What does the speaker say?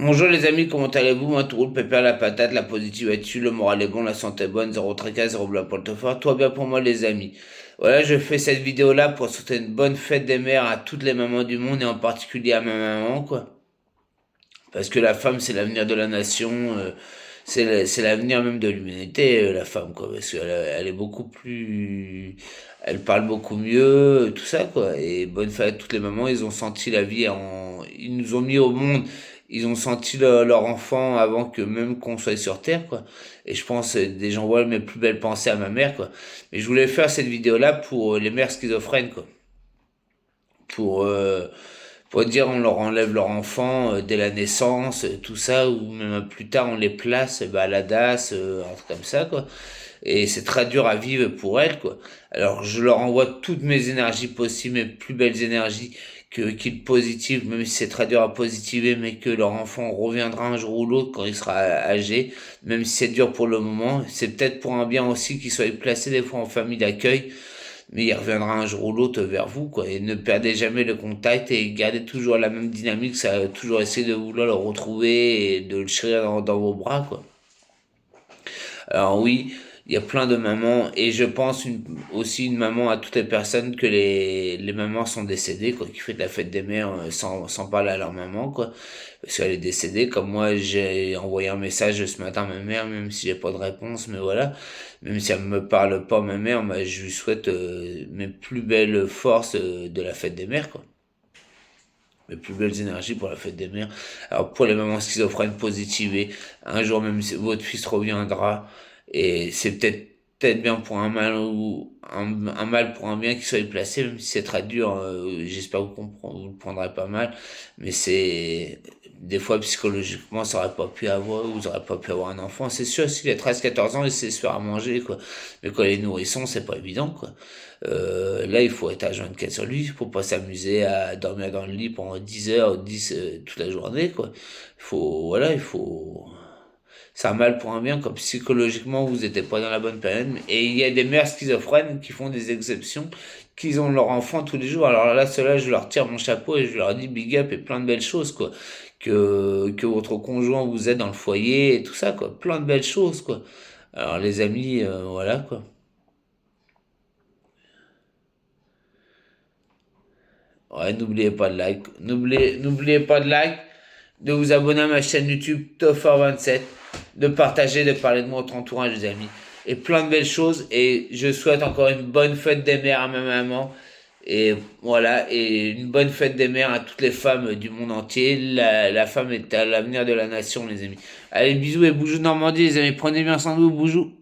Bonjour les amis, comment allez-vous? Moi tout roule, pépère la patate, la positive est dessus, le moral est bon, la santé est bonne, zéro tracas, zéro blanc pour le fort, tout va bien pour moi les amis. Voilà, je fais cette vidéo là pour souhaiter une bonne fête des mères à toutes les mamans du monde et en particulier à ma maman quoi. Parce que la femme c'est l'avenir de la nation, c'est l'avenir même de l'humanité, la femme quoi. Parce qu'elle est beaucoup plus... Elle parle beaucoup mieux, tout ça quoi. Et bonne fête à toutes les mamans, ils ont senti la vie en... Ils nous ont mis au monde, ils ont senti leur enfant avant que même qu'on soit sur Terre quoi. Et je pense, des gens voient mes plus belles pensées à ma mère quoi. Mais je voulais faire cette vidéo là pour les mères schizophrènes quoi. Pour... pour dire on leur enlève leur enfant dès la naissance, tout ça, ou même plus tard on les place bah, à la DAS, un truc comme ça, quoi. Et c'est très dur à vivre pour elles, quoi. Alors je leur envoie toutes mes énergies possibles, mes plus belles énergies, qu'ils positivent, même si c'est très dur à positiver, mais que leur enfant reviendra un jour ou l'autre quand il sera âgé, même si c'est dur pour le moment. C'est peut-être pour un bien aussi qu'ils soient placés des fois en famille d'accueil, mais il reviendra un jour ou l'autre vers vous, quoi. Et ne perdez jamais le contact et gardez toujours la même dynamique, ça va toujours essayer de vouloir le retrouver et de le chérir dans vos bras, quoi. Alors oui, il y a plein de mamans et je pense aussi une maman à toutes les personnes que les mamans sont décédées, quoi, qui fêtent la fête des mères sans parler à leur maman, quoi, parce qu'elle est décédée. Comme moi, j'ai envoyé un message ce matin à ma mère, même si j'ai pas de réponse, mais voilà, même si elle me parle pas, ma mère, moi, je lui souhaite mes plus belles forces de la fête des mères, quoi. Mes plus belles énergies pour la fête des mères. Alors pour les mamans schizophrènes positivées, un jour même si votre fils reviendra, et c'est peut-être bien pour un mal ou un mal pour un bien qui soit placé, même si c'est très dur, j'espère que vous le prendrez pas mal, mais c'est des fois psychologiquement ça aurait pas pu avoir, vous aurez pas pu avoir un enfant. C'est sûr s'il a 13 14 ans il sait se faire à manger quoi, mais quand il est nourrisson c'est pas évident quoi. Là, il faut être à 24 sur lui, il faut pas s'amuser à dormir dans le lit pendant 10 heures, 10 toute la journée, quoi. Voilà, il faut... C'est un mal pour un bien, comme psychologiquement, vous n'étiez pas dans la bonne période. Et il y a des mères schizophrènes qui font des exceptions, qui ont leur enfant tous les jours. Alors là, ceux-là, je leur tire mon chapeau et je leur dis big up et plein de belles choses, quoi. Que votre conjoint vous aide dans le foyer et tout ça, quoi. Plein de belles choses, quoi. Alors les amis, voilà, quoi. Ouais, n'oubliez pas de like. N'oubliez pas de like, de vous abonner à ma chaîne YouTube Toffer27, de partager, de parler de moi à votre entourage, les amis. Et plein de belles choses. Et je souhaite encore une bonne fête des mères à ma maman. Et voilà, et une bonne fête des mères à toutes les femmes du monde entier. La femme est à l'avenir de la nation, les amis. Allez, bisous et boujou de Normandie, les amis. Prenez bien soin de vous, boujou.